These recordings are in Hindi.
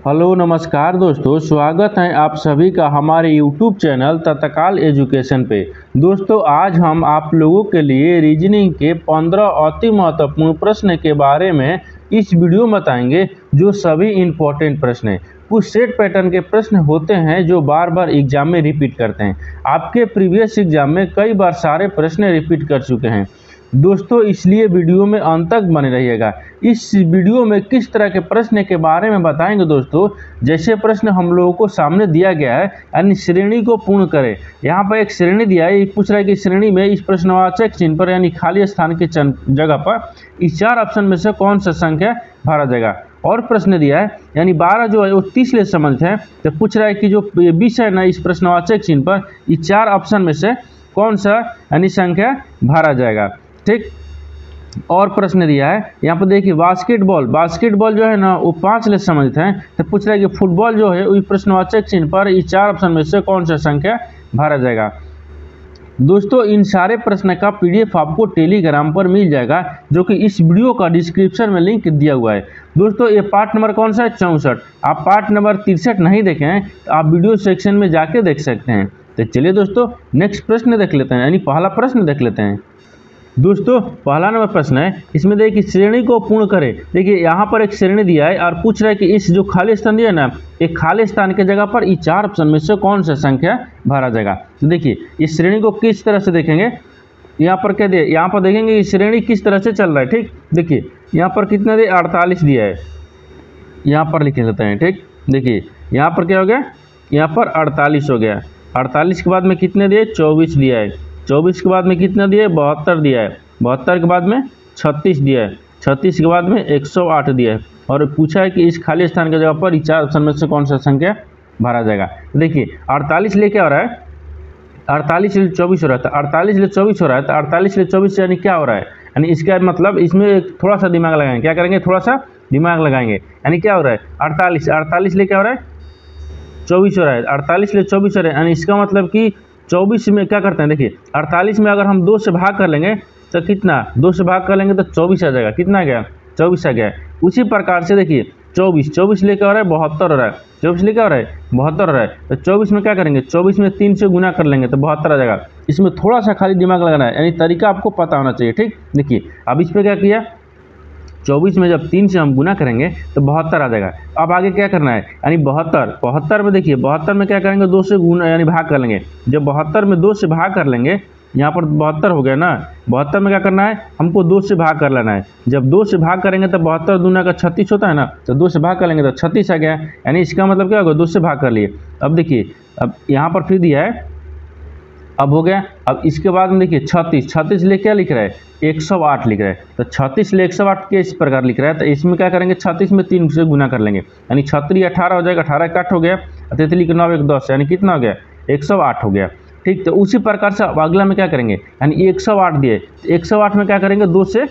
हेलो नमस्कार दोस्तों, स्वागत है आप सभी का हमारे YouTube चैनल तत्काल एजुकेशन पे। दोस्तों आज हम आप लोगों के लिए रीजनिंग के 15 अति महत्वपूर्ण प्रश्न के बारे में इस वीडियो में बताएंगे, जो सभी इम्पोर्टेंट प्रश्न हैं। कुछ सेट पैटर्न के प्रश्न होते हैं जो बार बार एग्जाम में रिपीट करते हैं। आपके प्रीवियस एग्जाम में कई बार सारे प्रश्न रिपीट कर चुके हैं दोस्तों, इसलिए वीडियो में अंत तक बने रहिएगा। इस वीडियो में किस तरह के प्रश्न के बारे में बताएंगे दोस्तों। जैसे प्रश्न हम लोगों को सामने दिया गया है, यानी श्रेणी को पूर्ण करें। यहाँ पर एक श्रेणी दिया है, ये पूछ रहा है कि श्रेणी में इस प्रश्नवाचक चिन्ह पर यानी खाली स्थान के जगह पर इस 4 ऑप्शन में से कौन सा संख्या भरा जाएगा। और प्रश्न दिया है यानी 12 जो है वो 30 ले संबंधित है, तो पूछ रहा है कि जो 20 है ना, इस प्रश्नवाचक चिन्ह पर इस 4 ऑप्शन में से कौन सा यानी संख्या भरा जाएगा। ठीक, और प्रश्न दिया है यहाँ पर देखिए बास्केटबॉल जो है ना वो 5 ले संबंधित है, तो पूछ रहा है कि फुटबॉल जो है वही प्रश्नवाचक चिन्ह पर इस 4 ऑप्शन में से कौन सा संख्या भरा जाएगा। दोस्तों इन सारे प्रश्न का PDF आपको टेलीग्राम पर मिल जाएगा, जो कि इस वीडियो का डिस्क्रिप्शन में लिंक दिया हुआ है। दोस्तों ये पार्ट नंबर कौन सा है, 64। आप पार्ट नंबर 63 नहीं देखे हैं तो आप वीडियो सेक्शन में जाके देख सकते हैं। तो चलिए दोस्तों नेक्स्ट प्रश्न देख लेते हैं, यानी पहला प्रश्न देख लेते हैं। दोस्तों पहला नंबर प्रश्न है, इसमें देखिए श्रेणी को पूर्ण करें। देखिए यहाँ पर एक श्रेणी दिया है और पूछ रहा है कि इस जो खाली स्थान दिया है ना, एक खाली स्थान के जगह पर इस 4 ऑप्शन में से कौन सा संख्या भरा जाएगा। तो देखिए इस श्रेणी को किस तरह से देखेंगे, यहाँ पर क्या दिया, यहाँ पर देखेंगे कि श्रेणी किस तरह से चल रहा है। ठीक, देखिए यहाँ पर कितना दिया, 48 दिया है, यहाँ पर लिख लेते हैं। ठीक, देखिए यहाँ पर क्या हो गया, यहाँ पर 48 हो गया। 48 के बाद में कितने दिए, 24 दिया है। 24 के बाद में कितना दिया है, 72 दिया है। 72 के बाद में 36 दिया है। 36 के बाद में 108 दिया है। और पूछा है कि इस खाली स्थान की जगह पर 4 ऑप्शन में से कौन सा संख्या भरा जाएगा। देखिए 48 ले क्या हो रहा है, 48 ले 24 हो रहा था, 48 ले 24 हो रहा है, तो 48 ले 24 यानी क्या हो रहा है, यानी इसका मतलब इसमें थोड़ा सा दिमाग लगाएंगे। क्या करेंगे, थोड़ा सा दिमाग लगाएंगे। यानी क्या हो रहा है, 48 ले क्या हो रहा है, 24 हो रहा है। 48 ले 24 हो रहा है, यानी इसका मतलब कि 24 में क्या करते हैं, देखिए 48 में अगर हम 2 से भाग कर लेंगे तो कितना, 2 से भाग कर लेंगे तो 24 आ जाएगा। कितना आ गया, 24 आ गया। उसी प्रकार से देखिए 24 लेकर हो रहा है, 72 हो रहा है। 24 लेकर हो रहा है, 72 हो रहा है, तो 24 में क्या करेंगे, 24 में 3 से गुना कर लेंगे तो 72 आ जाएगा। इसमें थोड़ा सा खाली दिमाग लगाना है, यानी तरीका आपको पता होना चाहिए। ठीक, देखिए अब इस पर क्या किया, 24 में जब 3 से हम गुना करेंगे तो 72 आ जाएगा। अब आगे क्या करना है, यानी 72 में देखिए 72 में क्या करेंगे, 2 से गुना यानी भाग कर लेंगे। जब 72 में 2 से भाग कर लेंगे, यहाँ पर 72 हो गया ना, 72 में क्या करना है, हमको 2 से भाग कर लेना है। जब 2 से भाग करेंगे तो 72 दूना का 36 होता है ना, तो 2 से भाग कर लेंगे तो 36 आ गया। यानी इसका मतलब क्या होगा, 2 से भाग कर लिए। अब देखिए अब यहाँ पर फिर दिया है, अब हो गया। अब इसके बाद में देखिए 36 ले क्या लिख रहा है, 108 लिख रहा है। तो 36 ले 108 के इस प्रकार लिख रहा है, तो इसमें क्या करेंगे, 36 में 3 से गुना कर लेंगे, यानी 36 18 हो जाएगा। 18 कट हो गया, 33 के 9 1 10, यानी कितना हो गया, 108 हो गया। ठीक, तो उसी प्रकार से अगला में क्या करेंगे, यानी 108 दिए, 108 में क्या करेंगे, 2 से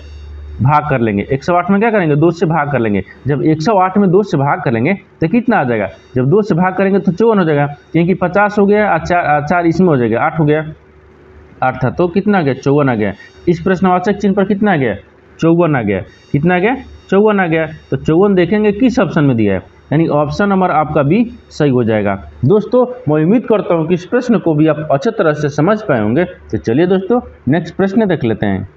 भाग कर लेंगे। 108 में क्या करेंगे, 2 से भाग कर लेंगे। जब 108 में 2 से भाग कर लेंगे तो कितना आ जाएगा, जब 2 से भाग करेंगे तो 54 हो जाएगा, क्योंकि 50 हो गया, 4 इसमें हो जाएगा, 8 हो गया। 8 था तो कितना आ गया, 54 आ गया। इस प्रश्नवाचक चिन्ह पर कितना आ गया, 54 आ गया। कितना आ गया, 54 आ गया। तो 54 देखेंगे किस ऑप्शन में दिया है, यानी ऑप्शन नंबर आपका भी सही हो जाएगा। दोस्तों मैं उम्मीद करता हूँ कि इस प्रश्न को भी आप अच्छी तरह से समझ पाए होंगे। तो चलिए दोस्तों नेक्स्ट प्रश्न देख लेते हैं।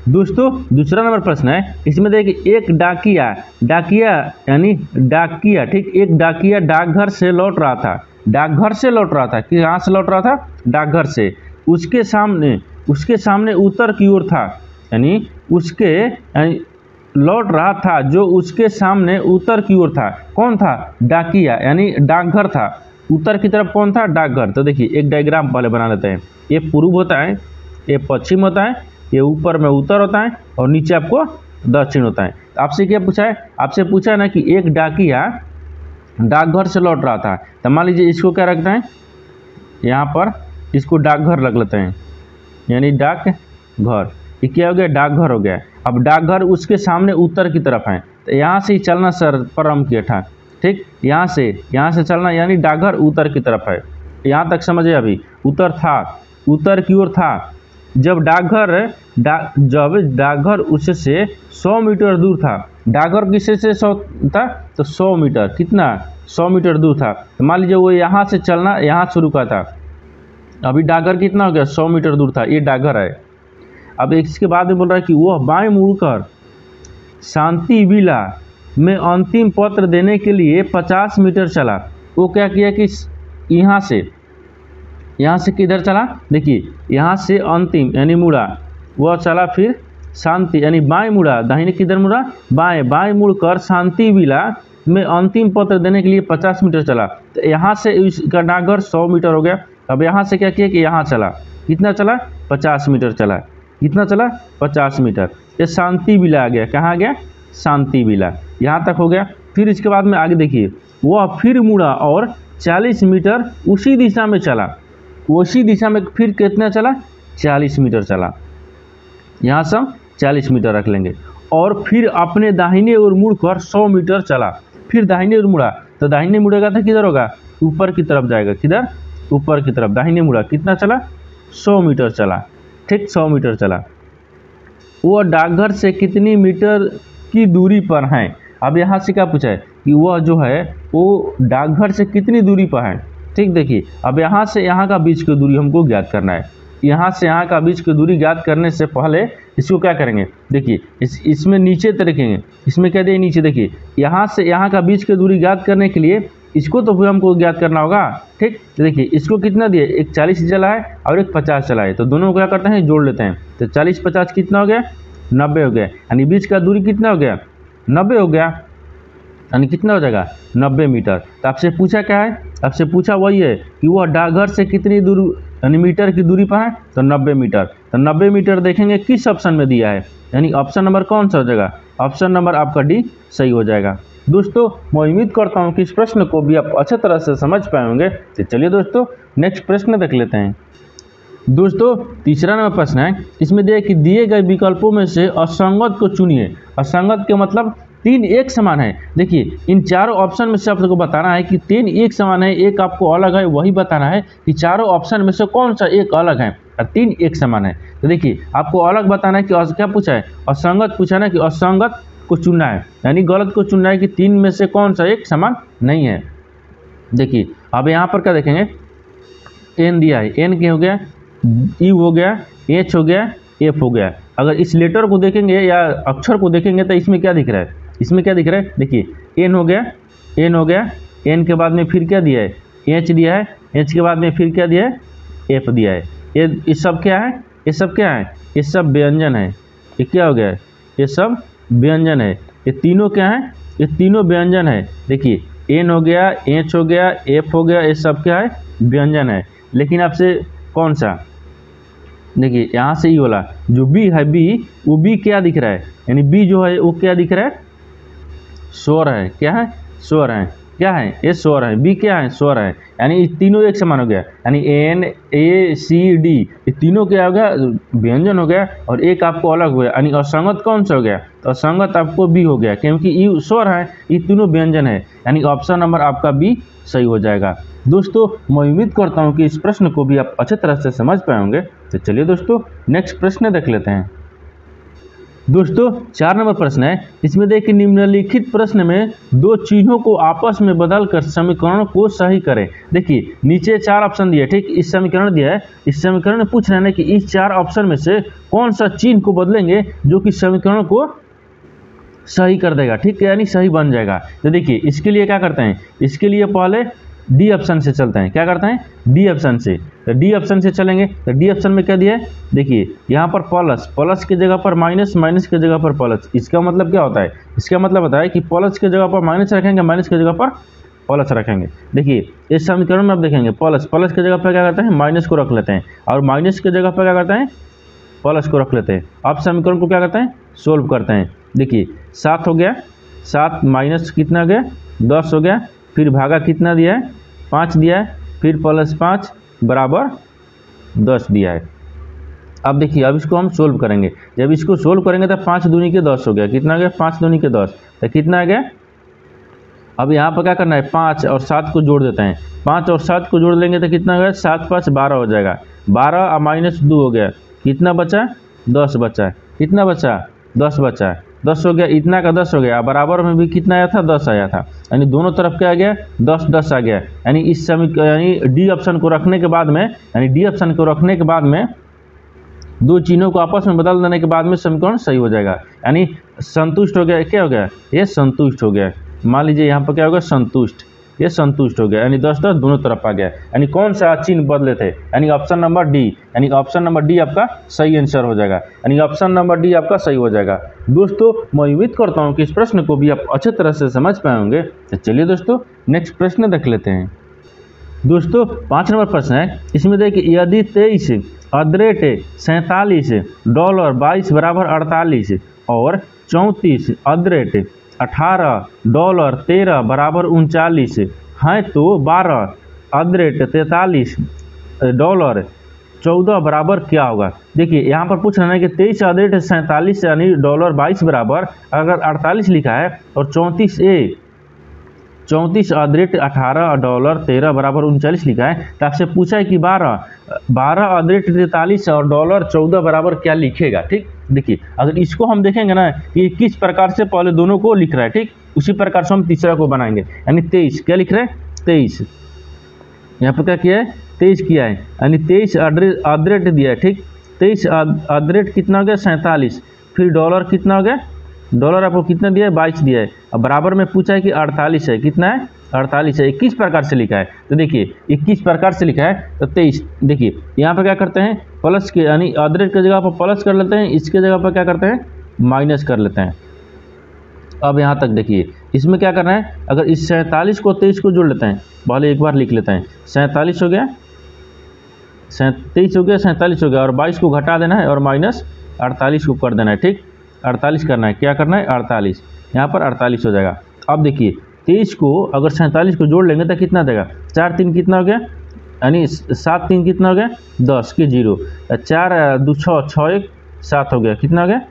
दोस्तों दूसरा नंबर प्रश्न है, इसमें देखिए एक डाकिया यानी डाकिया, ठीक, एक डाकिया डाकघर से लौट रहा था। डाकघर से लौट रहा था, कि कहाँ से लौट रहा था, डाकघर से। उसके सामने उत्तर की ओर था, यानी लौट रहा था जो उसके सामने उत्तर की ओर था। कौन था, डाकिया, यानी डाकघर था। उत्तर की तरफ कौन था, डाकघर। तो देखिए एक डायग्राम पहले बना लेते हैं। ये पूर्व होता है, ये पश्चिम होता है, ये ऊपर में उत्तर होता है और नीचे आपको दक्षिण होता है। तो आपसे क्या पूछा है, आपसे पूछा है ना कि एक डाकिया डाकघर से लौट रहा था। तो मान लीजिए इसको क्या रखते हैं, यहाँ पर इसको डाकघर रख लेते हैं, यानी डाकघर। ये क्या हो गया, डाकघर हो गया। अब डाकघर उसके सामने उत्तर की तरफ है, तो यहाँ से ही चलना सर प्रारंभ किया था। ठीक, यहाँ से चलना, यानी डाकघर उत्तर की तरफ है। यहाँ तक समझे, अभी उत्तर की ओर था। जब डाकघर उससे 100 मीटर दूर था, डाकघर किससे से 100 था, तो 100 मीटर, कितना 100 मीटर दूर था। तो मान लीजिए वो यहाँ से चलना, यहाँ से रुका था, अभी डाकघर कितना हो गया, 100 मीटर दूर था, ये डाकघर है। अब इसके बाद में बोल रहा है कि वह बाएं मुड़कर शांति विला में अंतिम पत्र देने के लिए 50 मीटर चला। वो क्या किया कि यहाँ से किधर चला, देखिए यहाँ से अंतिम यानी मुड़ा, वह चला फिर शांति यानी बाएं मुड़ा, दाहिने किधर मुड़ा, बाएं मुड़कर शांति विला में अंतिम पत्र देने के लिए 50 मीटर चला। तो यहाँ से इसका डाकघर 100 मीटर हो गया। अब यहाँ से क्या किया कि यहाँ चला, कितना चला, 50 मीटर चला, कितना चला, 50 मीटर। ये शांति विला आ गया, कहाँ आ गया, शांति विला, यहाँ तक हो गया। फिर इसके बाद में आगे देखिए, वह फिर मुड़ा और 40 मीटर उसी दिशा में चला, उसी दिशा में फिर कितना चला, 40 मीटर चला, यहाँ से हम 40 मीटर रख लेंगे। और फिर अपने दाहिने ओर मुड़कर 100 मीटर चला, फिर दाहिने ओर मुड़ा, तो दाहिने मुड़ेगा तो किधर होगा, ऊपर की तरफ जाएगा, किधर, ऊपर की तरफ, दाहिने मुड़ा, कितना चला, 100 मीटर चला, ठीक 100 मीटर चला। वह डाकघर से कितनी मीटर की दूरी पर है। अब यहाँ से क्या पूछा है कि वह जो है वो डाकघर से कितनी दूरी पर है, ठीक। देखिए अब यहाँ से यहाँ का बीच की दूरी हमको ज्ञात करना है। यहाँ से यहाँ का बीच की दूरी ज्ञात करने से पहले इसको क्या करेंगे, देखिए इसमें नीचे देखेंगे, इसमें क्या दिया नीचे, देखिए यहाँ से यहाँ का बीच की दूरी ज्ञात करने के लिए इसको तो हमको ज्ञात करना होगा, ठीक। देखिए इसको कितना दिए, एक 40 चला है और एक 50 चला है, तो दोनों को क्या करते हैं, जोड़ लेते हैं। तो 40-50 कितना हो गया, 90 हो गया, यानी बीच का दूरी कितना हो गया, 90 हो गया, यानी कितना हो जाएगा, 90 मीटर। तो आपसे पूछा क्या है, आपसे पूछा वही है कि वह डाकघर से कितनी दूर यानी मीटर की दूरी पर है, तो 90 मीटर। तो 90 मीटर देखेंगे किस ऑप्शन में दिया है, यानी ऑप्शन नंबर कौन सा हो जाएगा, ऑप्शन नंबर आपका डी सही हो जाएगा। दोस्तों मैं उम्मीद करता हूं कि इस प्रश्न को भी आप अच्छे तरह से समझ पाए होंगे। तो चलिए दोस्तों नेक्स्ट प्रश्न देख लेते हैं। दोस्तों तीसरा नंबर प्रश्न है, इसमें दिया कि दिए गए विकल्पों में से असंगत को चुनिए। असंगत के मतलब 3 एक समान है। देखिए इन चारों ऑप्शन में से आपको बताना है कि 3 एक समान है, एक आपको अलग है, वही बताना है कि चारों ऑप्शन में से कौन सा एक अलग है और 3 एक समान है। तो देखिए आपको अलग बताना है कि क्या पूछा है, असंगत पूछा है ना, कि असंगत को चुनना है, यानी गलत को चुनना है कि 3 में से कौन सा एक समान नहीं है। देखिए अब यहाँ पर क्या देखेंगे, एन दिया है, एन क्या हो गया, यू हो गया, एच हो गया, एफ हो गया। अगर इस लेटर को देखेंगे या अक्षर को देखेंगे तो इसमें क्या दिख रहा है, इसमें क्या दिख रहा है, देखिए एन हो गया, एन हो गया, एन के बाद में फिर क्या दिया है, एच दिया है, एच के बाद में फिर क्या दिया है, एफ दिया है। ये सब क्या है, ये सब क्या है, ये सब व्यंजन है। ये क्या हो गया, ये सब व्यंजन है। ये तीनों क्या है, ये तीनों व्यंजन है। देखिए एन हो गया, एच हो गया, एफ हो गया, ये सब क्या है, व्यंजन है। लेकिन आपसे कौन सा, देखिए यहाँ से ये वाला जो बी है, बी वो बी क्या दिख रहा है, यानी बी जो है वो क्या दिख रहा है, स्वर है। क्या है, स्वर है। क्या है, ये स्वर है, बी क्या है, स्वर है। यानी तीनों एक समान हो गया, यानी एन ए सी डी ये तीनों क्या हो गया, व्यंजन हो गया, और एक आपको अलग हो गया, यानी असंगत कौन सा हो गया, तो असंगत आपको बी हो गया, क्योंकि ये स्वर है, ये तीनों व्यंजन है, यानी ऑप्शन नंबर आपका बी सही हो जाएगा। दोस्तों मैं उम्मीद करता हूँ कि इस प्रश्न को भी आप अच्छे तरह से समझ पाए होंगे। तो चलिए दोस्तों नेक्स्ट प्रश्न देख लेते हैं। दोस्तों 4 नंबर प्रश्न है, इसमें देखिए निम्नलिखित प्रश्न में 2 चिन्हों को आपस में बदलकर समीकरण को सही करें। देखिए नीचे 4 ऑप्शन दिए, ठीक, इस समीकरण दिया है, इस समीकरण में पूछ रहे हैं कि इस 4 ऑप्शन में से कौन सा चिन्ह को बदलेंगे जो कि समीकरण को सही कर देगा, ठीक है, यानी सही बन जाएगा। तो देखिए इसके लिए क्या करते हैं, इसके लिए पहले डी ऑप्शन से चलते हैं। क्या करते हैं, डी ऑप्शन से। तो डी ऑप्शन से चलेंगे तो डी ऑप्शन में क्या दिया है, देखिए यहाँ पर प्लस, प्लस की जगह पर माइनस, माइनस की जगह पर प्लस। इसका मतलब क्या होता है, इसका मतलब होता है कि प्लस की जगह पर माइनस रखेंगे, माइनस की जगह पर प्लस रखेंगे। देखिए इस समीकरण में आप देखेंगे प्लस, प्लस की जगह पर क्या करते हैं, माइनस को रख लेते हैं, और माइनस की जगह पर क्या करते हैं, प्लस को रख लेते हैं। अब समीकरण को क्या करते हैं, सोल्व करते हैं। देखिए 7 हो गया, 7 माइनस कितना गया, 10 हो गया, फिर भागा कितना दिया है, 5 दिया है, फिर प्लस 5 बराबर 10 दिया है। अब देखिए अब इसको हम सोल्व करेंगे। जब इसको सोल्व करेंगे तो 5 दूनी के 10 हो गया, कितना गया, 5 दूनी के 10, तो कितना आ गया। अब यहाँ पर क्या करना है, 5 और 7 को जोड़ देते हैं। 5 और 7 को जोड़ लेंगे तो कितना गया, 7 5 12 हो जाएगा, 12 और माइनस 2 हो गया, कितना बचा, 10 बचा, कितना बचा, 10 बचा। 10 हो गया, इतना का 10 हो गया, बराबर में भी कितना आया था 10 आया था, यानी दोनों तरफ क्या आ गया 10 10 आ गया। यानी इस समीकरण यानी डी ऑप्शन को रखने के बाद में, यानी डी ऑप्शन को रखने के बाद में दो चिन्हों को आपस में बदल देने के बाद में समीकरण सही हो जाएगा, यानी संतुष्ट हो गया। क्या हो गया, ये संतुष्ट हो गया। मान लीजिए यहाँ पर क्या होगा संतुष्ट, ये संतुष्ट हो गया, यानी 10 10 दोनों तरफ आ गया। यानी कौन सा चिन्ह बदले थे, यानी ऑप्शन नंबर डी, यानी ऑप्शन नंबर डी आपका सही आंसर हो जाएगा, यानी ऑप्शन नंबर डी आपका सही हो जाएगा। दोस्तों मैं उम्मीद करता हूँ कि इस प्रश्न को भी आप अच्छे तरह से समझ पाए होंगे। तो चलिए दोस्तों नेक्स्ट प्रश्न देख लेते हैं। दोस्तों 5 नंबर प्रश्न है, इसमें देखिए यदि 23 अदरेट $47 बराबर 48 और 34 अदरेट $18 बराबर 39 हैं तो 12 अदरेट $43 14 बराबर क्या होगा। देखिए यहाँ पर पूछ रहे हैं कि 23 अदरेट 47 यानी $22 बराबर अगर 48 लिखा है और 34 अदरेट $18 बराबर 39 लिखा है, तो आपसे पूछा है कि 12 अदरेट 43 और $14 बराबर क्या लिखेगा। ठीक, देखिए अगर इसको हम देखेंगे ना कि किस प्रकार से पहले दोनों को लिख रहा है, ठीक उसी प्रकार से हम तीसरा को बनाएंगे। यानी 23 क्या लिख रहे हैं 23, यहाँ पर क्या किया है 23 किया है, यानी 23 अदरेट दिया है। ठीक 23 अदरेट कितना हो गया 47, फिर डॉलर कितना हो गया, डॉलर आपको कितना दिया है 22 दिया है, अब बराबर में पूछा है कि 48 है, कितना है 48 है। 21 प्रकार से लिखा है, तो देखिए 21 प्रकार से लिखा है तो 23। देखिए यहाँ पर क्या करते हैं प्लस के, यानी अदरेट की जगह पर प्लस कर लेते हैं, इसके जगह पर क्या करते हैं माइनस कर लेते हैं। अब यहाँ तक देखिए इसमें क्या करना है, अगर इस 47 को 23 को जोड़ लेते हैं, पहले एक बार लिख लेते हैं 47 हो गया, 23 हो गया, 47 हो गया, और 22 को घटा देना है और माइनस 48 को कर देना है। ठीक 48 करना है, क्या करना है 48, यहाँ पर 48 हो जाएगा। अब देखिए 23 को अगर 47 को जोड़ लेंगे तो कितना देगा, 4 3 कितना हो गया, यानी 7 3 कितना हो गया 10 के 0, 4 2 6 6 1 7 हो गया, कितना हो गया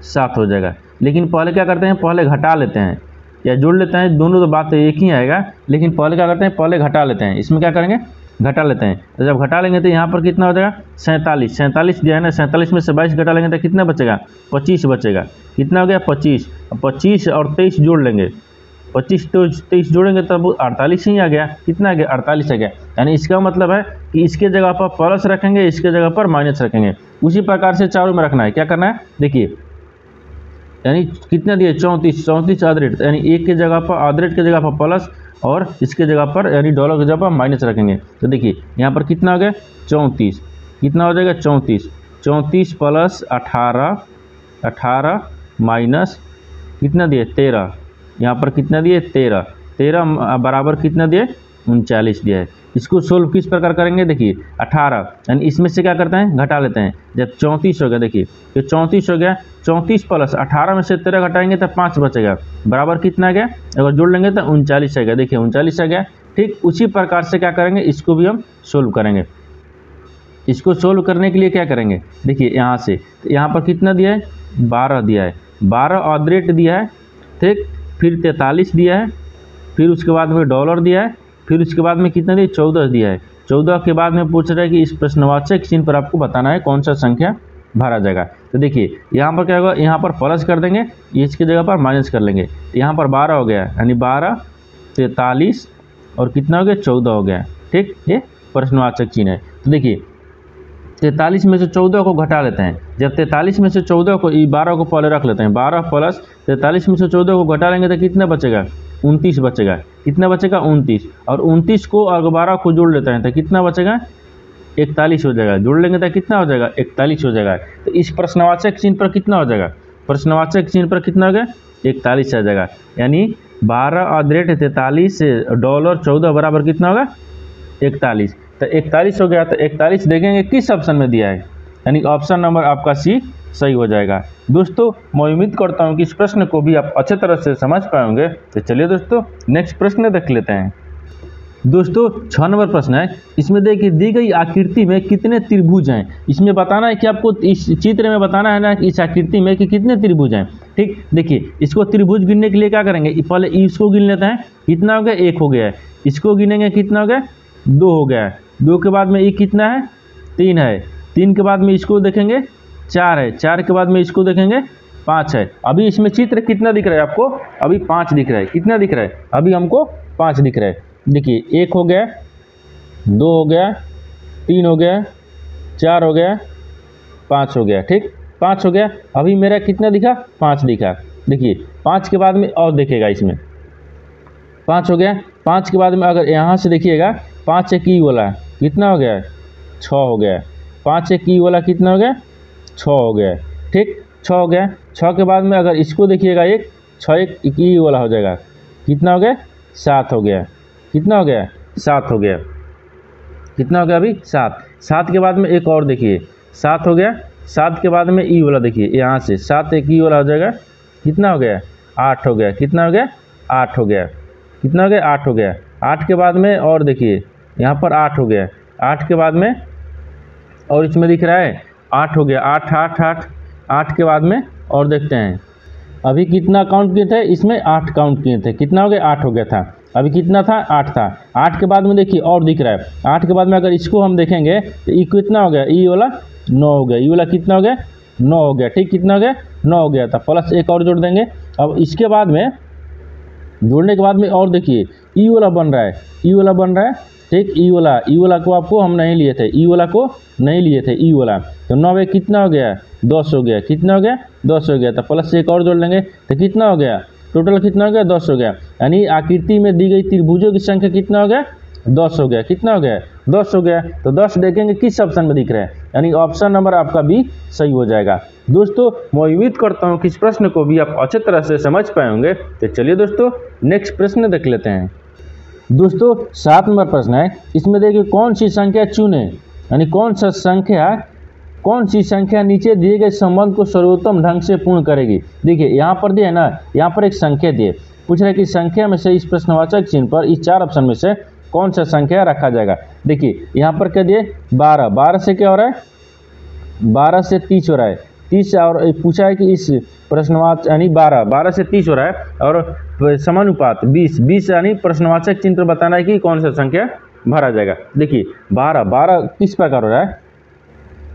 7 हो जाएगा। लेकिन पहले क्या करते हैं, पहले घटा लेते हैं या जोड़ लेते हैं, दोनों तो बात एक ही आएगा, लेकिन पहले क्या करते हैं पहले घटा लेते हैं। इसमें क्या करेंगे घटा लेते हैं, तो जब घटा लेंगे तो यहाँ पर कितना हो जाएगा 47 दिया है ना, 47 में से 22 घटा लेंगे तो कितना बचेगा 25 बचेगा, कितना हो गया 25, 25 और 23 जोड़ लेंगे, 25 तो 23 जोड़ेंगे तब 48 ही आ गया, कितना आ गया 48 आ गया। यानी इसका मतलब है कि इसके जगह पर प्लस रखेंगे, इसके जगह पर माइनस रखेंगे, उसी प्रकार से चारों में रखना है। क्या करना है देखिए, यानी कितना दिए 34 अदरेट, यानी एक के जगह पर अदरेट के जगह पर प्लस और इसके जगह पर यानी डॉलर की जगह पर माइनस रखेंगे। तो देखिए यहाँ पर कितना हो गया 34, कितना हो जाएगा 34 प्लस 18 माइनस कितना दिए 13, यहाँ पर कितना दिए 13 बराबर कितना दिए 39 दिया है। इसको सोल्व किस प्रकार करेंगे, देखिए 18 यानी इसमें से क्या करते हैं घटा लेते हैं, जब 34 हो गया, देखिए तो 34 हो गया, 34 प्लस 18 में से 13 घटाएंगे तो 5 बचेगा, बराबर कितना आ गया, अगर जोड़ लेंगे तो 39 आ गया। देखिए 39 आ गया। ठीक उसी प्रकार से क्या करेंगे, इसको भी हम सोल्व करेंगे। इसको सोल्व करने के लिए क्या करेंगे, देखिए यहाँ से यहाँ पर कितना दिया है 12 दिया है, 12 अदरेट दिया है, ठीक फिर 43 दिया है, फिर उसके बाद में डॉलर दिया है, फिर उसके बाद में कितना दिया 14 दिया है। 14 के बाद में पूछ रहा है कि इस प्रश्नवाचक चिन्ह पर आपको बताना है कौन सा संख्या भरा जाएगा। तो देखिए यहाँ पर क्या होगा, यहाँ पर प्लस कर देंगे, इसकी जगह पर माइनस कर लेंगे, यहाँ पर 12 हो गया, यानी 12 43 और कितना हो गया 14 हो गया। ठीक ये प्रश्नवाचक चिन्ह है। तो देखिए 43 में से 14 को घटा लेते हैं, जब 43 में से 14 को 12 को पहले रख लेते हैं, 12 प्लस 43 में से 14 को घटा लेंगे तो कितना बचेगा 29 बचेगा, कितना बचेगा 29, और 29 को और 12 को जोड़ लेते हैं तो कितना बचेगा 41 हो जाएगा, जोड़ लेंगे तो कितना हो जाएगा 41 हो जाएगा। तो इस प्रश्नवाचक चिन्ह पर कितना हो जाएगा, प्रश्नवाचक चिन्ह पर कितना हो गया 41 आ जाएगा। यानी 12 अदरेट 43 डॉलर 14 बराबर कितना होगा 41, तो 41 हो गया। तो 41 देखेंगे किस ऑप्शन में दिया है, यानी ऑप्शन नंबर आपका सी सही हो जाएगा। दोस्तों मैं उम्मीद करता हूं कि इस प्रश्न को भी आप अच्छे तरह से समझ पाएंगे। तो चलिए दोस्तों नेक्स्ट प्रश्न देख लेते हैं। दोस्तों 6 नंबर प्रश्न है, इसमें देखिए दी गई आकृति में कितने त्रिभुज हैं। इसमें बताना है कि आपको इस चित्र में बताना है ना कि इस आकृति में कि कितने त्रिभुज हैं। ठीक देखिए इसको त्रिभुज गिनने के लिए क्या करेंगे, पहले इसको गिन लेते हैं, कितना हो गया 1 हो गया है, इसको गिनेंगे कितना हो गया 2 हो गया है, 2 के बाद में ये कितना है 3 है, 3 के बाद में इसको देखेंगे 4 है, 4 के बाद में इसको देखेंगे 5 है। अभी इसमें चित्र कितना दिख रहा है आपको? अभी 5 दिख रहा है। कितना दिख रहा है? अभी हमको 5 दिख रहा है। देखिए 1 हो गया, 2 हो गया, 3 हो गया, 4 हो गया, 5 हो गया। ठीक, 5 हो गया। अभी मेरा कितना दिखा? 5 दिखा। देखिए 5 के बाद में और देखेगा, इसमें 5 हो गया। 5 के बाद में अगर यहाँ से देखिएगा, 5 एक ई वाला कितना हो गया? 6 हो गया। 5 एक ई वाला कितना हो गया? 6 हो गया। ठीक, 6 हो गया। 6 के बाद में अगर इसको देखिएगा, 6 एक ई वाला हो जाएगा, कितना हो गया? 7 हो गया। कितना हो गया? 7 हो गया। कितना हो गया अभी? 7। 7 के बाद में एक और देखिए, 7 हो गया। 7 के बाद में ई वाला देखिए, यहाँ से 7 एक ई वाला हो जाएगा, कितना हो गया? 8 हो गया। कितना हो गया? 8 हो गया। कितना हो गया? 8 हो गया। 8 के बाद में और देखिए, यहाँ पर 8 हो गया। 8 के बाद में और इसमें दिख रहा है 8 हो गया। 8 8 8 8 के बाद में और देखते हैं, अभी कितना काउंट किए थे? इसमें 8 काउंट किए थे। कितना हो गया? 8 हो गया था। अभी कितना था? 8 था। 8 के बाद में देखिए और दिख रहा है। 8 के बाद में अगर इसको हम देखेंगे तो ई कितना हो गया? ई वाला 9 हो गया। ई वाला कितना हो गया? 9 हो गया। ठीक, कितना हो गया? 9 हो गया था। प्लस एक और जोड़ देंगे। अब इसके बाद में जोड़ने के बाद में और देखिए, ई वाला बन रहा है। ई वाला बन रहा है। ठीक, ई वाला को आपको हम नहीं लिए थे। ई वाला को नहीं लिए थे। ई वाला तो 9 में कितना हो गया? 10 हो गया। कितना हो गया? 10 हो गया। तो प्लस एक और जोड़ लेंगे तो कितना हो गया? टोटल कितना हो गया? 10 हो गया। यानी आकृति में दी गई त्रिभुजों की संख्या कितना हो गया? 10 हो गया। कितना हो गया? 10 हो गया। तो 10 देखेंगे किस ऑप्शन में दिख रहा है, यानी ऑप्शन नंबर आपका बी सही हो जाएगा। दोस्तों मैं उम्मीद करता हूँ कि इस प्रश्न को भी आप अच्छी तरह से समझ पाए होंगे। तो चलिए दोस्तों नेक्स्ट प्रश्न देख लेते हैं। दोस्तों 7 नंबर प्रश्न है। इसमें देखिए कौन सी संख्या चुने, यानी कौन सी संख्या नीचे दिए गए संबंध को सर्वोत्तम ढंग से पूर्ण करेगी। देखिए यहाँ पर दिया है ना, यहाँ पर एक संख्या दिए, पूछ रहा है कि संख्या में से इस प्रश्नवाचक चिन्ह पर इस 4 ऑप्शन में से कौन सा संख्या रखा जाएगा। देखिए यहाँ पर क्या दिए? 12। 12 से क्या हो रहा है? 12 से 30 हो रहा है। 30 और पूछा है कि इस प्रश्नवाचक यानी 12 से 30 हो रहा है और समानुपात 20 यानी प्रश्नवाचक चिन्ह पर बताना है कि कौन सा संख्या भरा जाएगा। देखिए 12 किस प्रकार हो रहा है,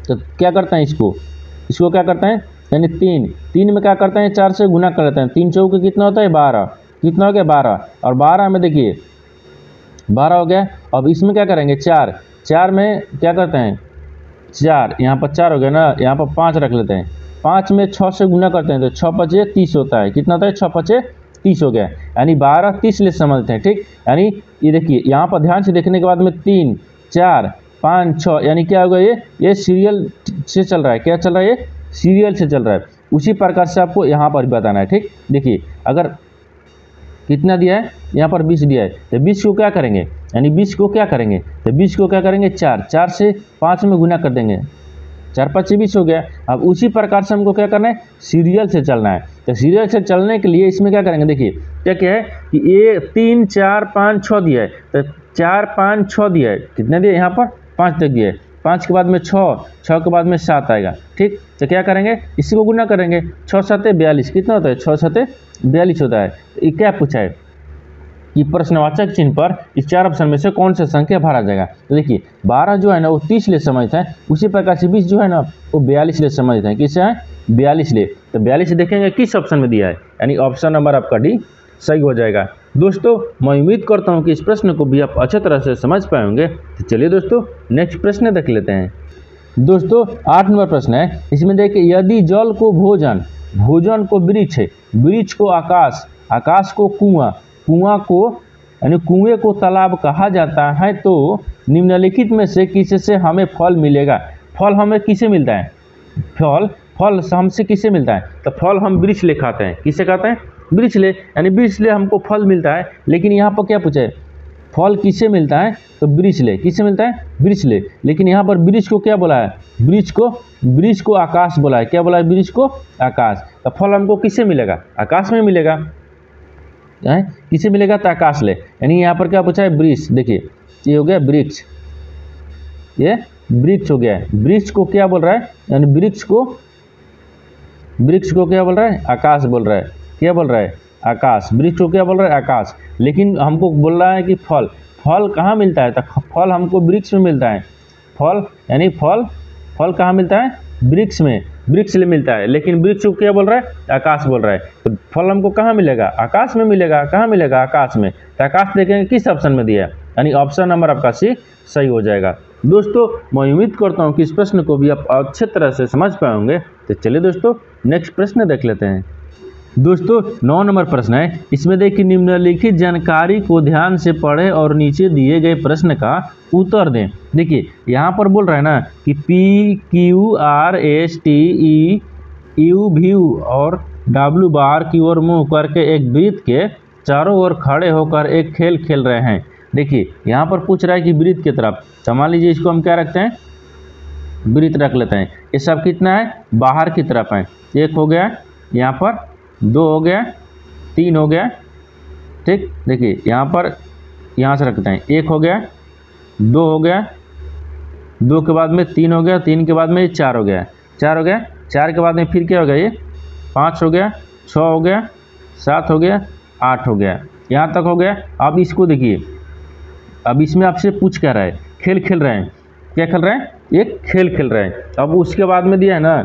तो क्या करते हैं इसको क्या करते हैं, यानी 3 में क्या करते हैं? 4 से गुना कर लेते हैं। 3 चौके कितना होता है? 12। कितना हो गया? 12। और 12 में देखिए 12 हो गया। अब इसमें क्या करेंगे? 4 में क्या करते हैं? 4 यहाँ पर 4 हो गया ना, यहाँ पर 5 रख लेते हैं। 5 में 6 से गुना करते हैं तो 6 पचे 30 होता है। कितना होता है? 6 पचे 30 हो गया। यानी 12 30 ले समझते हैं। ठीक, यानी ये देखिए यहाँ पर ध्यान से देखने के बाद में 3 4 5 6 यानी क्या होगा? ये सीरियल से चल रहा है। क्या चल रहा है? ये सीरियल से चल रहा है। उसी प्रकार से आपको यहाँ पर भी बताना है। ठीक, देखिए अगर कितना दिया है? यहाँ पर 20 दिया है तो 20 को क्या करेंगे, यानी 20 को क्या करेंगे? तो 20 को क्या करेंगे? 4 से 5 में गुना कर देंगे। 4 5 20 हो गया। अब उसी प्रकार से हमको क्या करना है? सीरियल से चलना है। तो सीरियल से चलने के लिए इसमें क्या करेंगे? देखिए क्या है कि ये 3 4 5 6 दिया है, तो 4 5 6 दिया है। कितने दिए? यहाँ पर 5 तक दिए। 5 के बाद में 6 के बाद में 7 आएगा। ठीक, तो क्या करेंगे? इसी को गुना करेंगे। 6 7 42। कितना होता है? 6 7 42 होता है। ये क्या पूछा है कि प्रश्नवाचक चिन्ह पर इस 4 ऑप्शन में से कौन सा संख्या भरा जाएगा। तो देखिए 12 जो है ना वो 30 ले समझते हैं, उसी प्रकार से 20 जो है ना वो 42 ले समझते हैं। किससे है? 42 ले। तो 42 देखेंगे किस ऑप्शन में दिया है, यानी ऑप्शन नंबर आपका डी सही हो जाएगा। दोस्तों मैं उम्मीद करता हूँ कि इस प्रश्न को भी आप अच्छी तरह से समझ पाए होंगे। तो चलिए दोस्तों नेक्स्ट प्रश्न देख लेते हैं। दोस्तों 8 नंबर प्रश्न है। इसमें देखिए यदि जल को भोजन, भोजन को वृक्ष, वृक्ष को आकाश, आकाश को कुआं, कुआं को यानी कुएं को तालाब कहा जाता है, तो निम्नलिखित में से किससे हमें फल मिलेगा। फल हमें किसे मिलता है? फल हमसे किसे मिलता है? तो फल हम वृक्ष ले खाते हैं। किसे खाते हैं? वृक्ष ले, यानी वृक्ष ले हमको फल मिलता है। लेकिन यहाँ पर क्या पूछा है? फल किसे मिलता है? तो वृक्ष ले। किसे मिलता है? वृक्ष ले। लेकिन यहाँ पर वृक्ष को क्या बोला है? वृक्ष को आकाश बोला है। क्या बोला है? वृक्ष को आकाश। तो फल हमको किसे मिलेगा? आकाश में मिलेगा। किसे मिलेगा? तो आकाश ले। यानी यहाँ पर क्या पूछा है? वृक्ष। देखिए ये हो गया वृक्ष, ये वृक्ष हो गया है। वृक्ष को क्या बोल रहा है? यानी वृक्ष को क्या बोल रहा है? आकाश बोल रहा है। क्या बोल रहा है? आकाश। वृक्ष को क्या बोल रहा है? आकाश। लेकिन हमको बोल रहा है कि फल कहाँ मिलता है? तो फल हमको वृक्ष में मिलता है। फल यानी फल कहाँ मिलता है? वृक्ष में। वृक्ष से मिलता है, लेकिन वृक्ष को क्या बोल रहा है, आकाश बोल रहा है। तो फल हमको कहाँ मिलेगा, आकाश में मिलेगा। कहाँ मिलेगा, आकाश में। तो आकाश देखेंगे किस ऑप्शन में दिया है, यानी ऑप्शन नंबर आपका सी सही हो जाएगा। दोस्तों मैं उम्मीद करता हूँ कि इस प्रश्न को भी आप अच्छे तरह से समझ पाएंगे। तो चलिए दोस्तों नेक्स्ट प्रश्न देख लेते हैं। दोस्तों 9 नंबर प्रश्न है, इसमें देखिए निम्नलिखित जानकारी को ध्यान से पढ़ें और नीचे दिए गए प्रश्न का उत्तर दें। देखिए यहाँ पर बोल रहा है ना कि PQRSTEU और W बार की ओर मुँह करके एक वृत्त के चारों ओर खड़े होकर एक खेल खेल रहे हैं। देखिए यहाँ पर पूछ रहा है कि वृत्त की तरफ, तो मान लीजिए इसको हम क्या रखते हैं, वृत्त रख लेते हैं। ये सब कितना है, बाहर की तरफ है। एक हो गया यहाँ पर, 2 हो गया, 3 हो गया, ठीक। देखिए यहाँ पर यहाँ से रखते हैं, 1 हो गया, 2 हो गया, 2 के बाद में 3 हो गया, 3 के बाद में 4 हो गया, 4 हो गया, 4 के बाद में फिर क्या हो गया, ये 5 हो गया, 6 हो गया, 7 हो गया, 8 हो गया, यहाँ तक हो गया। अब इसको देखिए, अब इसमें आपसे पूछ क्या रहा है, खेल खेल रहे हैं। क्या खेल रहे हैं, एक खेल खेल रहे हैं। अब उसके बाद में दिया है ना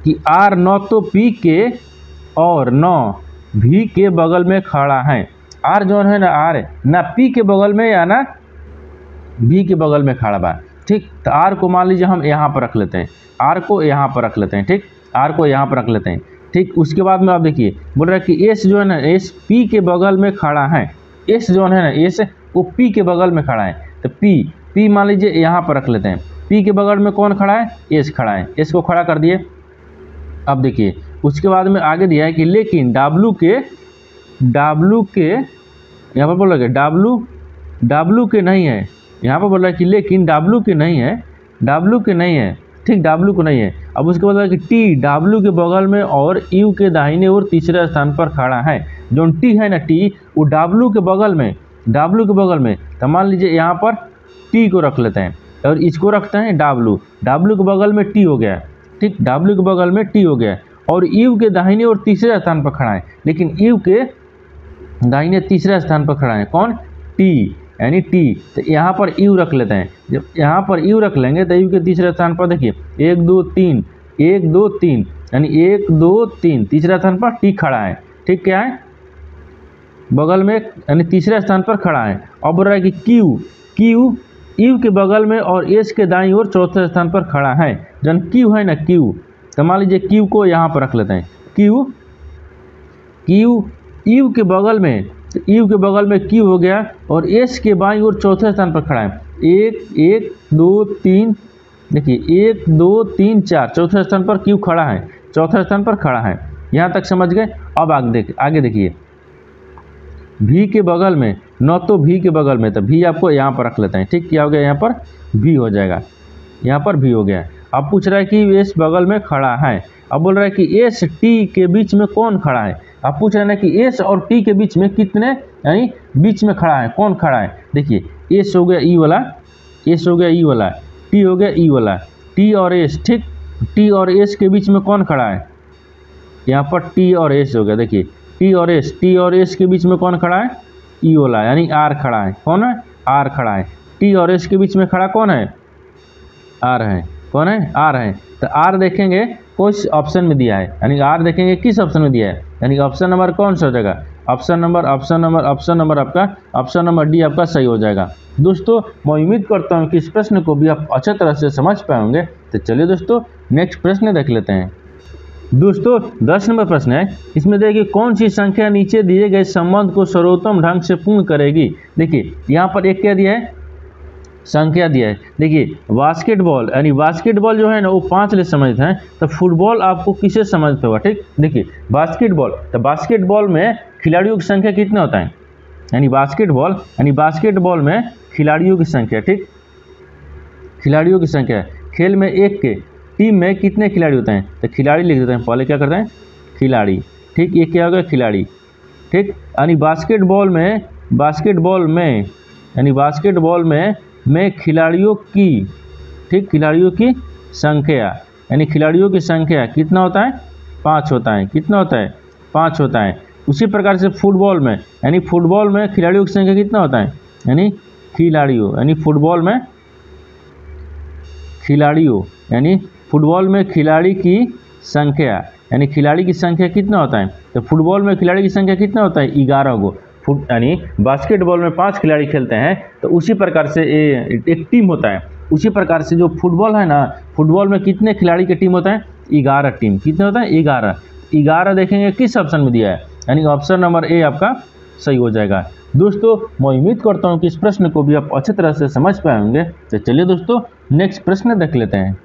कि R न तो P के और न V के बगल में खड़ा है। R जो है ना, R ना P के बगल में या ना V के बगल में खड़ा बा, ठीक। तो R को मान लीजिए हम यहाँ पर रख लेते हैं, R को यहाँ पर रख लेते हैं, ठीक। R को यहाँ पर रख लेते हैं, ठीक। उसके बाद में आप देखिए बोल रहा है कि S जो है ना, S P के बगल में खड़ा है। S जो है ना, S वो P के बगल में खड़ा है। तो P मान लीजिए यहाँ पर रख लेते हैं। P के बगल में कौन खड़ा है, S खड़ा है। S को खड़ा कर दिए। अब देखिए उसके बाद में आगे दिया है कि लेकिन W के यहाँ पर बोल रहा है W के नहीं है। यहाँ पर बोल रहा है कि लेकिन W के नहीं है, W के नहीं है, ठीक। W को नहीं है। अब उसके बाद कि T W के बगल में और U के दाहिने ओर तीसरे स्थान पर खड़ा है। जो T है ना, T वो W के बगल में, तो मान लीजिए यहाँ पर T को रख लेते हैं और इसको रखते हैं W के बगल में T हो गया, ठीक। W के बगल में T हो गया और U के दाहिने और तीसरे स्थान पर खड़ा है। लेकिन U के दाहिने तीसरे स्थान पर खड़ा है कौन, T, यानी T। तो यहाँ पर U रख लेते हैं। जब यहाँ पर U रख लेंगे तो U के तीसरे स्थान पर देखिए 1 2 3 1 2 3, यानी 1 2 3 तीसरे स्थान पर T खड़ा है, ठीक। क्या है, बगल में, यानी तीसरे स्थान पर खड़ा है। अब बोल रहा है कि Q U के बगल में और S के दाईं ओर चौथे स्थान पर खड़ा है। जन Q है ना, Q, तो मान लीजिए Q को यहाँ पर रख लेते हैं। Q U के बगल में, तो U के बगल में Q हो गया और S के बाईं ओर चौथे स्थान पर खड़ा है। 1 2 3, देखिए 1 2 3 4 चौथे स्थान पर Q खड़ा है, चौथे स्थान पर खड़ा है। यहाँ तक समझ गए। अब आगे देखिए V के बगल में, न तो V के बगल में, तो V आपको यहाँ पर रख लेते हैं, ठीक। क्या हो गया, यहाँ पर V हो जाएगा, यहाँ पर V हो गया। अब पूछ रहा है कि S बगल में खड़ा है। अब बोल रहा है कि S T के बीच में कौन खड़ा है। अब पूछ रहे हैं कि S और T के बीच में कितने, यानी बीच में खड़ा है, कौन खड़ा है। देखिए S हो गया E वाला, S हो गया E वाला, T हो गया E वाला, T और S, ठीक। T और S के बीच में कौन खड़ा है, यहाँ पर T और S हो गया। देखिए T और S के बीच में कौन खड़ा है, E वाला, यानी R खड़ा है। कौन है, R खड़ा है। T और S के बीच में खड़ा कौन है, R है। कौन है, R है। तो R देखेंगे किस ऑप्शन में दिया है, यानी R देखेंगे किस ऑप्शन में दिया है, यानी ऑप्शन नंबर कौन सा हो जाएगा, ऑप्शन नंबर आपका ऑप्शन नंबर D आपका सही हो जाएगा। दोस्तों मैं उम्मीद करता हूँ कि इस प्रश्न को भी आप अच्छे तरह से समझ पाएंगे। तो चलिए दोस्तों नेक्स्ट प्रश्न देख लेते हैं। दोस्तों 10 नंबर प्रश्न है, इसमें देखिए कौन सी संख्या नीचे दिए गए संबंध को सर्वोत्तम ढंग से पूर्ण करेगी। देखिए यहाँ पर एक क्या दिया है, संख्या दिया है। देखिए बास्केटबॉल, यानी बास्केटबॉल जो है ना वो 5 ले समझते हैं, तो फुटबॉल आपको किसे समझते होगा, ठीक। देखिए बास्केटबॉल, तो बास्केटबॉल में खिलाड़ियों की संख्या कितना होता है, यानी बास्केटबॉल में खिलाड़ियों की संख्या, ठीक। खिलाड़ियों की संख्या खेल में एक के टीम में कितने खिलाड़ी होते हैं, तो खिलाड़ी लिख देते हैं। पहले क्या करते हैं, खिलाड़ी, ठीक। ये क्या हो गया, खिलाड़ी, ठीक। यानी बास्केटबॉल में खिलाड़ियों की, ठीक, खिलाड़ियों की संख्या, यानी खिलाड़ियों की संख्या कितना होता है, 5 होता है। कितना होता है, 5 होता है। उसी प्रकार से फुटबॉल में, यानी फुटबॉल में खिलाड़ियों की संख्या कितना होता है, यानी फुटबॉल में खिलाड़ियों, यानी फुटबॉल में खिलाड़ी की संख्या, यानी खिलाड़ी की संख्या कितना होता है, तो फुटबॉल में खिलाड़ी की संख्या कितना होता है 11 गो। यानी बास्केटबॉल में 5 खिलाड़ी खेलते हैं, तो उसी प्रकार से एक टीम होता है। उसी प्रकार से जो फुटबॉल है ना, फुटबॉल में कितने खिलाड़ी की टीम होता है 11 टीम। कितने होता है 11 देखेंगे किस ऑप्शन में दिया है, यानी ऑप्शन नंबर ए आपका सही हो जाएगा। दोस्तों मैं उम्मीद करता हूँ कि इस प्रश्न को भी आप अच्छी तरह से समझ पाए होंगे। तो चलिए दोस्तों नेक्स्ट प्रश्न देख लेते हैं।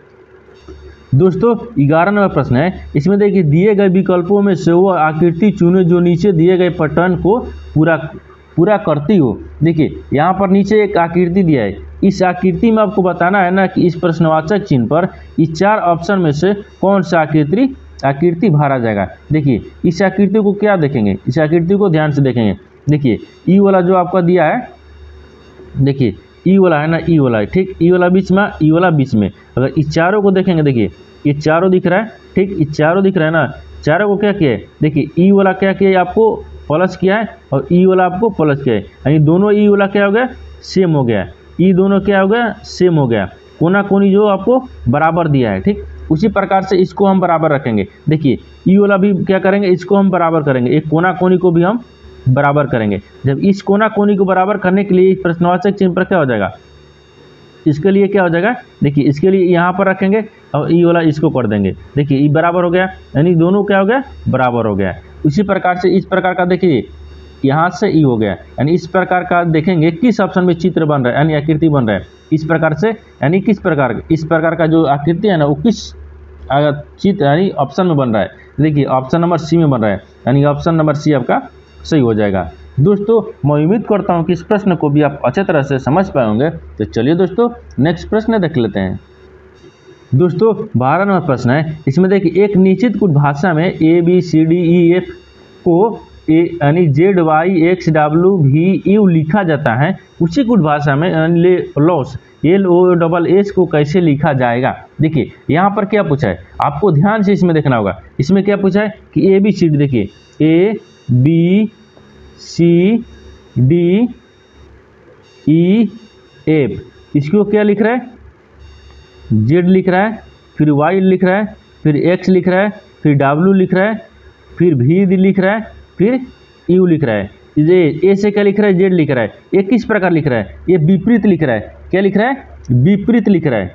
दोस्तों 11 नंबर प्रश्न है, इसमें देखिए दिए गए विकल्पों में से वो आकृति चुने जो नीचे दिए गए पैटर्न को पूरा करती हो। देखिए यहाँ पर नीचे एक आकृति दिया है, इस आकृति में आपको बताना है ना कि इस प्रश्नवाचक चिन्ह पर इस 4 ऑप्शन में से कौन सा आकृति भरा जाएगा। देखिए इस आकृति को क्या देखेंगे, इस आकृति को ध्यान से देखेंगे। देखिए ई वाला जो आपका दिया है, देखिए ई वाला है ना, ई वाला है ठीक, ई वाला बीच में, ई वाला बीच में। अगर इस चारों को देखेंगे, देखिए ये चारों दिख रहा है ठीक, ये चारों दिख रहा है ना, चारों को क्या किया है, देखिए ई वाला क्या किया है आपको प्लस किया है और ई वाला आपको प्लस किया है, यानी दोनों ई वाला क्या हो गया सेम हो गया, ई दोनों क्या हो गया सेम हो गया। कोना कोनी जो आपको बराबर दिया है ठीक, उसी प्रकार से इसको हम बराबर रखेंगे। देखिए ई वाला भी क्या करेंगे, इसको हम बराबर करेंगे, एक कोना कोनी को भी हम बराबर करेंगे। जब इस कोना कोनी को बराबर करने के लिए प्रश्नवाचक चिन्ह पर क्या हो जाएगा, इसके लिए क्या हो जाएगा, देखिए इसके लिए यहाँ पर रखेंगे और ई वाला इसको कर देंगे। देखिए ई बराबर हो गया, यानी दोनों क्या हो गया बराबर हो गया। उसी प्रकार से इस प्रकार का देखिए यहाँ से ई हो गया, यानी इस प्रकार का देखेंगे किस ऑप्शन में चित्र बन रहा है, यानी आकृति बन रहा है इस प्रकार से, यानी किस प्रकार, इस प्रकार का जो आकृति है ना वो किस चित्र यानी ऑप्शन में बन रहा है। देखिए ऑप्शन नंबर सी में बन रहा है, यानी ऑप्शन नंबर सी आपका सही हो जाएगा। दोस्तों मैं उम्मीद करता हूं कि इस प्रश्न को भी आप अच्छे तरह से समझ पाए होंगे। तो चलिए दोस्तों नेक्स्ट प्रश्न देख लेते हैं। दोस्तों 12 नंबर प्रश्न है, इसमें देखिए एक निश्चित कुछ भाषा में ABCDEF को यानी ZYXWVU लिखा जाता है, उसी कुछ भाषा में लॉस LOSS को कैसे लिखा जाएगा। देखिए यहाँ पर क्या पूछा है, आपको ध्यान से इसमें देखना होगा। इसमें क्या पूछा है कि ABCD, देखिए ABCDEF, इसको क्या लिख रहा है Z लिख रहा है, फिर Y लिख रहा है, फिर X लिख रहा है, फिर W लिख रहा है, फिर V लिख रहा है, फिर U लिख रहा है। ये ए से क्या लिख रहा है Z लिख रहा है। ये किस प्रकार लिख रहा है, ये विपरीत लिख रहा है। क्या लिख रहा है विपरीत लिख रहा है।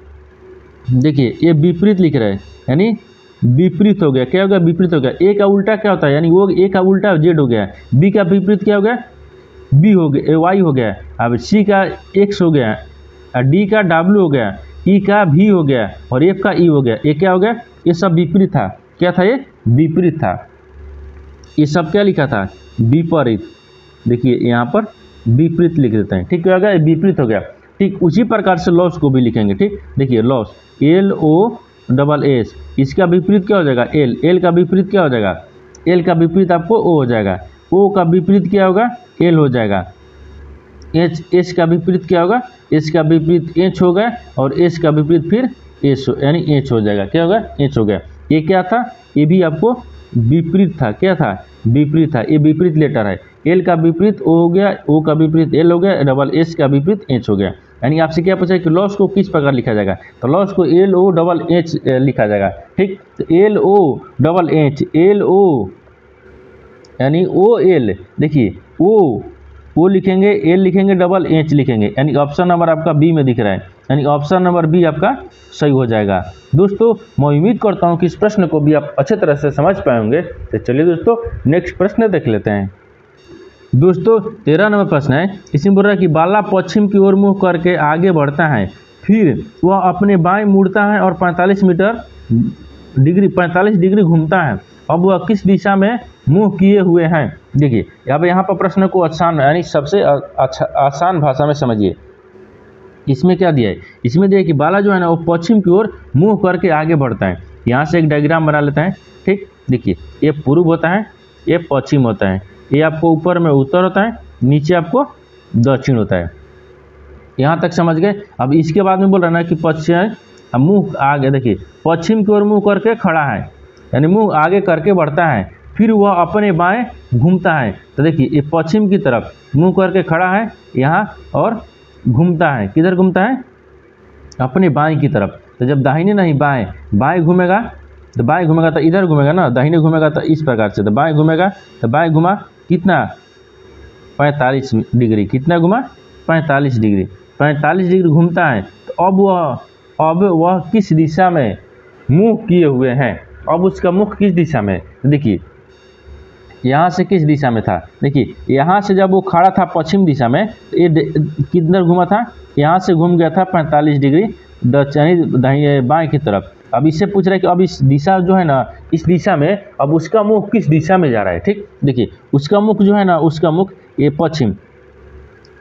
देखिए ये विपरीत लिख रहा है, यानी विपरीत हो गया। क्या हो गया विपरीत हो गया। ए का उल्टा क्या होता है, यानी वो ए का उल्टा Z हो गया। बी का विपरीत क्या हो गया B हो गया, Y हो गया। अब C का X हो गया, D का W हो गया, E का V हो गया और F का E हो गया। ये क्या हो गया, ये सब विपरीत था। क्या था, ये विपरीत था। ये सब क्या लिखा था विपरीत। देखिए यहाँ पर विपरीत लिख देते हैं ठीक, क्या हो गया विपरीत हो गया। ठीक उसी प्रकार से लॉस को भी लिखेंगे ठीक। देखिए लॉस LOSS, इसका विपरीत क्या हो जाएगा L का विपरीत क्या हो जाएगा, L का विपरीत आपको O हो जाएगा, O का विपरीत क्या होगा L हो जाएगा। H का विपरीत क्या होगा, H का विपरीत H हो गया और H का विपरीत फिर S यानी H हो जाएगा। क्या होगा H हो गया। ये क्या था, ये भी आपको विपरीत था। क्या था विपरीत था, ये विपरीत लेटर है। L का विपरीत O हो गया, O का विपरीत L हो गया, डबल S का विपरीत H हो गया। यानी आपसे क्या पूछा है कि लॉस को किस प्रकार लिखा जाएगा, तो लॉस को LOSS लिखा जाएगा ठीक। तो LOSS LO यानी OL, देखिए O लिखेंगे, L लिखेंगे, डबल H लिखेंगे, यानी ऑप्शन नंबर आपका बी में दिख रहा है, यानी ऑप्शन नंबर बी आपका सही हो जाएगा। दोस्तों मैं उम्मीद करता हूं कि इस प्रश्न को भी आप अच्छे तरह से समझ पाए होंगे। तो चलिए दोस्तों नेक्स्ट प्रश्न देख लेते हैं। दोस्तों 13 नंबर प्रश्न है, इसमें बोल रहा है कि बाला पश्चिम की ओर मुँह करके आगे बढ़ता है, फिर वह अपने बाएं मुड़ता है और 45 डिग्री घूमता है। अब वह किस दिशा में मुंह किए हुए हैं। देखिए अब यहाँ पर प्रश्न को आसान यानी सबसे आसान भाषा में समझिए। इसमें क्या दिया है, इसमें दिया कि बाला जो है ना वो पश्चिम की ओर मुंह करके आगे बढ़ता है। यहाँ से एक डायग्राम बना लेते हैं ठीक। देखिए ये पूर्व होता है, ये पश्चिम होता है, ये आपको ऊपर में उत्तर होता है, नीचे आपको दक्षिण होता है। यहाँ तक समझ गए। अब इसके बाद में बोल रहा है ना कि पश्चिम मुंह आगे, देखिए पश्चिम की ओर मुंह करके खड़ा है, यानी मुंह आगे करके बढ़ता है, फिर वह अपने बाएं घूमता है। तो देखिए ये पश्चिम की तरफ मुंह करके खड़ा है यहाँ और घूमता है। किधर घूमता है, अपने बाएं की तरफ। तो जब दाहिने नहीं बाएं, बाएं घूमेगा तो बाएं घूमेगा तो इधर घूमेगा ना, दाहिने घूमेगा तो इस प्रकार से, तो बाएं घूमेगा तो बाएं घुमा कितना 45 डिग्री, कितना घुमा 45 डिग्री, 45 डिग्री घूमता है। तो अब वह किस दिशा में मुँह किए हुए हैं, अब उसका मुख किस दिशा में, तो देखिए यहाँ से किस दिशा में था, देखिए यहाँ से जब वो खड़ा था पश्चिम दिशा में, तो ये किधर घुमा था, यहाँ से घूम गया था 45 डिग्री दाहिने बाएं की तरफ। अब इससे पूछ रहा है कि अब इस दिशा जो है ना, इस दिशा में अब उसका मुख किस दिशा में जा रहा है। ठीक, देखिए उसका मुख जो है ना, उसका मुख ये पश्चिम,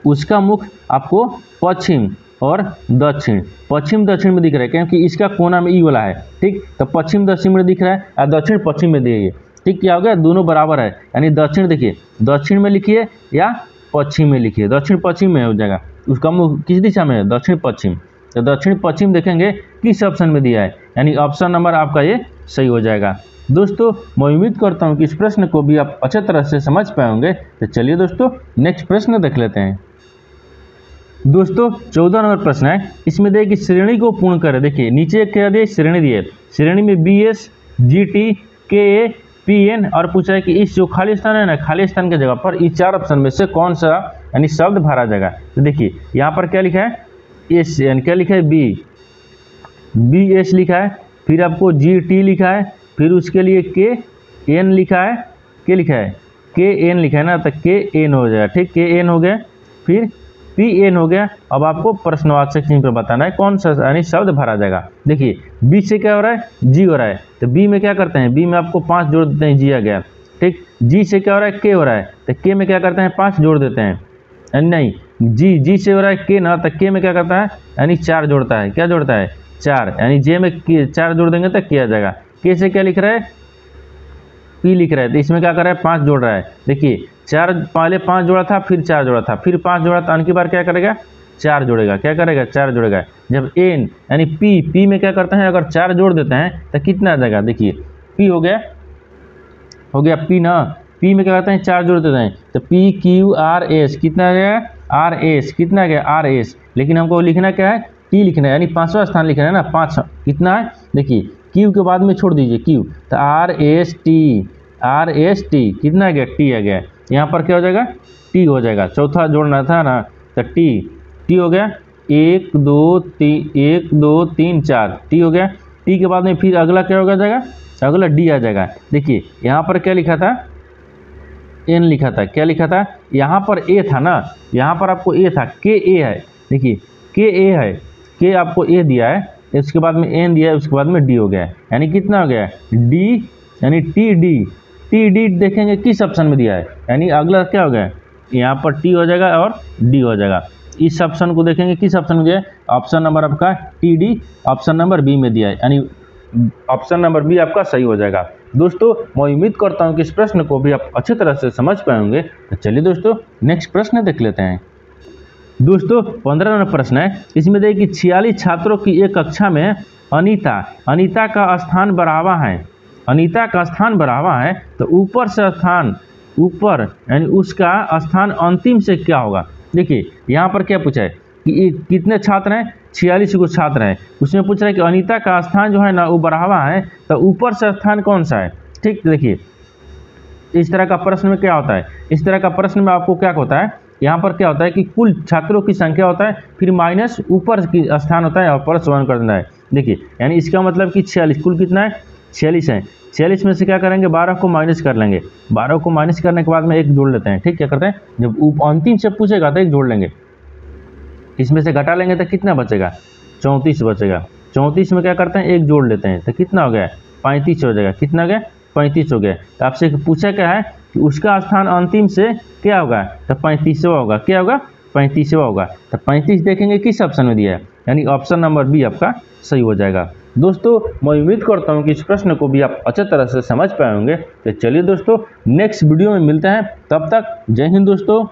उसका मुख आपको पश्चिम और दक्षिण, पश्चिम दक्षिण में दिख रहा है, क्योंकि इसका कोना में ई वाला है। ठीक, तो पश्चिम दक्षिण में दिख रहा है और दक्षिण पश्चिम में दिए। ठीक, क्या हो गया, दोनों बराबर है, यानी दक्षिण देखिए दक्षिण में लिखिए या पश्चिम में लिखिए, दक्षिण पश्चिम में हो जाएगा। उसका मुख किस दिशा में है, दक्षिण पश्चिम, तो दक्षिण पश्चिम देखेंगे किस ऑप्शन में दिया है, यानी ऑप्शन नंबर आपका ये सही हो जाएगा। दोस्तों मैं उम्मीद करता हूँ कि इस प्रश्न को भी आप अच्छे तरह से समझ पाए होंगे। तो चलिए दोस्तों नेक्स्ट प्रश्न देख लेते हैं। दोस्तों 14 नंबर प्रश्न है, इसमें देखिए कि श्रेणी को पूर्ण करें। देखिए नीचे क्या दिए, श्रेणी दिए, श्रेणी में BS GT KA PN और पूछा है कि इस जो खाली स्थान है ना, खाली स्थान की जगह पर इस 4 ऑप्शन में से कौन सा यानी शब्द भरा जाएगा। तो देखिए यहाँ पर क्या लिखा है, एस यानी क्या लिखा है BS लिखा है, फिर आपको GT लिखा है, फिर उसके लिए KN लिखा है, क्या लिखा है KN लिखा है ना, तो KN हो जाएगा। ठीक, KN हो गया, फिर PN हो गया। अब आपको प्रश्नवाचक चिन्ह पर बताना है कौन सा यानी शब्द भरा जाएगा। देखिए B से क्या हो रहा है, G हो रहा है, तो B में क्या करते हैं, B में आपको 5 जोड़ देते हैं, G आ गया। ठीक, G से क्या हो रहा है, K हो रहा है, तो K में क्या करते हैं 5 जोड़ देते हैं, यानी नहीं G से हो रहा है K ना, तो K में क्या करता है यानी 4 जोड़ता है, क्या जोड़ता है 4, यानी J में 4 जोड़ देंगे तो K आ जाएगा। K से क्या लिख रहा है, P लिख रहा है, तो इसमें क्या कर रहा है 5 जोड़ रहा है। देखिए 4 पहले 5 जोड़ा था, फिर 4 जोड़ा था, फिर 5 जोड़ा था, अनकी बार क्या करेगा 4 जोड़ेगा, क्या करेगा 4 जोड़ेगा। जब N यानी P में क्या करते हैं, अगर 4 जोड़ देते हैं तो कितना आ जाएगा, देखिए P हो गया P ना, P में क्या करते हैं 4 जोड़ देते हैं, तो PQRS कितना आ गया RS, कितना आ गया RS, लेकिन हमको लिखना क्या है T लिखना है, यानी 5वां स्थान लिखना है ना, 5 कितना है, देखिए Q के बाद में छोड़ दीजिए Q, तो RST कितना आ गया T आ गया, यहाँ पर क्या हो जाएगा T हो जाएगा, चौथा जोड़ना था ना, तो T हो गया 1 2 3 4 T हो गया। T के बाद में फिर अगला क्या हो जाएगा, अगला D आ जाएगा। देखिए यहाँ पर क्या लिखा था, N लिखा था, क्या लिखा था, यहाँ पर A था ना, यहाँ पर आपको A था, KA है, देखिए KA है, K आपको A दिया है, इसके बाद में N दिया है, उसके बाद में D हो गया, यानी कितना हो गया D, यानी TD देखेंगे किस ऑप्शन में दिया है, यानी अगला क्या हो गया, यहाँ पर T हो जाएगा और D हो जाएगा। इस ऑप्शन को देखेंगे किस ऑप्शन में दिया है, ऑप्शन नंबर आपका TD ऑप्शन नंबर B में दिया है, यानी ऑप्शन नंबर B आपका सही हो जाएगा। दोस्तों मैं उम्मीद करता हूँ कि इस प्रश्न को भी आप अच्छी तरह से समझ पाए होंगे। तो चलिए दोस्तों नेक्स्ट प्रश्न देख लेते हैं। दोस्तों 15 नंबर प्रश्न है, इसमें देखिए 46 छात्रों की एक कक्षा में अनीता का स्थान बढ़ावा है, अनीता का स्थान बढ़ावा है, तो ऊपर से स्थान ऊपर यानी उसका स्थान अंतिम से क्या होगा। देखिए यहाँ पर क्या पूछा है कि कितने छात्र हैं, 46 को छात्र हैं, उसमें पूछ रहा है कि अनीता का स्थान जो है ना वो बढ़ावा है, तो ऊपर से स्थान कौन सा है। ठीक, देखिए इस तरह का प्रश्न में क्या होता है, इस तरह का प्रश्न में आपको क्या होता है, यहाँ पर क्या होता है कि कुल छात्रों की संख्या होता है, फिर माइनस ऊपर की स्थान होता है और प्लस 1 कर देना है। देखिए यानी इसका मतलब कि 46 कुल कितना है 46 है, 46 में से क्या करेंगे 12 को माइनस कर लेंगे, 12 को माइनस करने के बाद में 1 जोड़ लेते हैं। ठीक, क्या करते हैं जब अंतिम से पूछेगा तो 1 जोड़ लेंगे, इसमें से घटा लेंगे तो कितना बचेगा 34 बचेगा, 34 में क्या करते हैं 1 जोड़ लेते हैं तो कितना हो गया 35 हो जाएगा, कितना हो गया 35 हो गया। तो आपसे पूछा क्या है कि उसका स्थान अंतिम से क्या होगा, तो 35वां होगा, क्या होगा 35वां होगा। तो 35 देखेंगे किस ऑप्शन में दिया है, यानी ऑप्शन नंबर B आपका सही हो जाएगा। दोस्तों मैं उम्मीद करता हूं कि इस प्रश्न को भी आप अच्छे तरह से समझ पाए होंगे। तो चलिए दोस्तों नेक्स्ट वीडियो में मिलते हैं, तब तक जय हिंद दोस्तों।